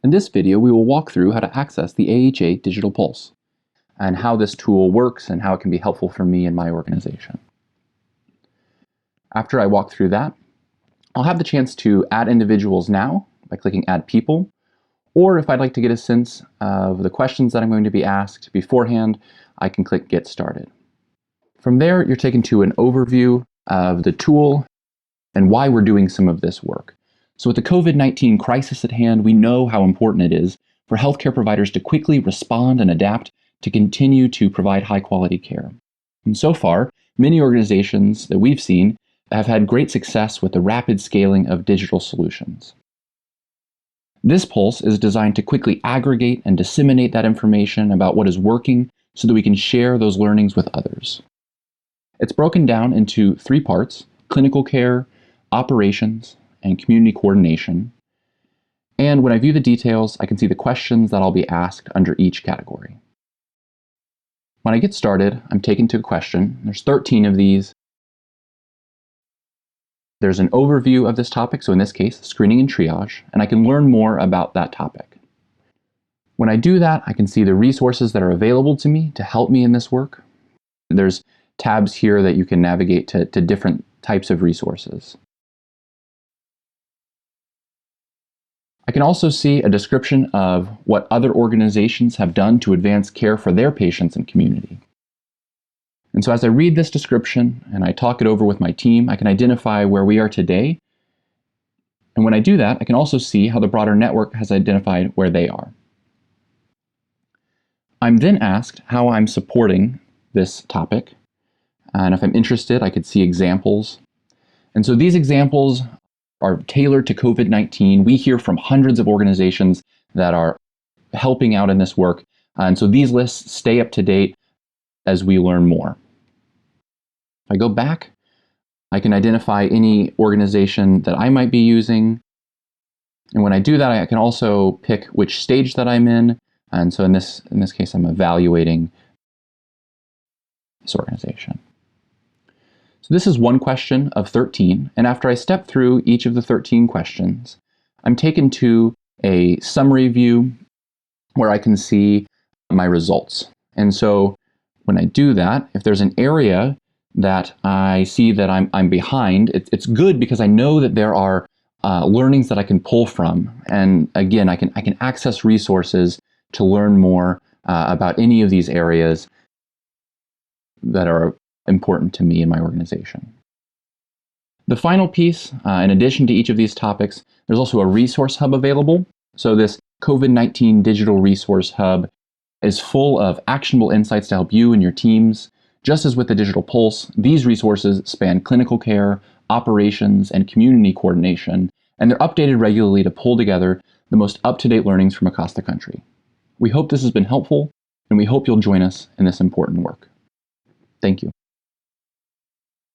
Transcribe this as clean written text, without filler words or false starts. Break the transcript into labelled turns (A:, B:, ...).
A: In this video, we will walk through how to access the AHA Digital Pulse and how this tool works and how it can be helpful for me and my organization. After I walk through that, I'll have the chance to add individuals now by clicking Add People, or if I'd like to get a sense of the questions that I'm going to be asked beforehand, I can click Get Started. From there, you're taken to an overview of the tool and why we're doing some of this work. So with the COVID-19 crisis at hand, we know how important it is for healthcare providers to quickly respond and adapt to continue to provide high-quality care. And so far, many organizations that we've seen have had great success with the rapid scaling of digital solutions. This pulse is designed to quickly aggregate and disseminate that information about what is working so that we can share those learnings with others. It's broken down into 3 parts: clinical care, operations, and community coordination. And when I view the details, I can see the questions that I'll be asked under each category. When I get started, I'm taken to a question. There's 13 of these. There's an overview of this topic, so in this case, screening and triage, and I can learn more about that topic. When I do that, I can see the resources that are available to me to help me in this work. There's tabs here that you can navigate to different types of resources. I can also see a description of what other organizations have done to advance care for their patients and community. And so as I read this description and I talk it over with my team, I can identify where we are today. And when I do that, I can also see how the broader network has identified where they are. I'm then asked how I'm supporting this topic. And if I'm interested, I could see examples. And so these examples are tailored to COVID-19. We hear from hundreds of organizations that are helping out in this work. And so these lists stay up to date as we learn more. If I go back, I can identify any organization that I might be using. And when I do that, I can also pick which stage that I'm in. And so in this case, I'm evaluating this organization. So this is one question of 13, and after I step through each of the 13 questions, I'm taken to a summary view where I can see my results. And so when I do that, if there's an area that I see that I'm behind, it's good because I know that there are learnings that I can pull from. And again, I can access resources to learn more about any of these areas that are important to me and my organization. The final piece, in addition to each of these topics, there's also a resource hub available. So this COVID-19 Digital Resource Hub is full of actionable insights to help you and your teams. Just as with the Digital Pulse, these resources span clinical care, operations, and community coordination, and they're updated regularly to pull together the most up-to-date learnings from across the country. We hope this has been helpful, and we hope you'll join us in this important work. Thank you.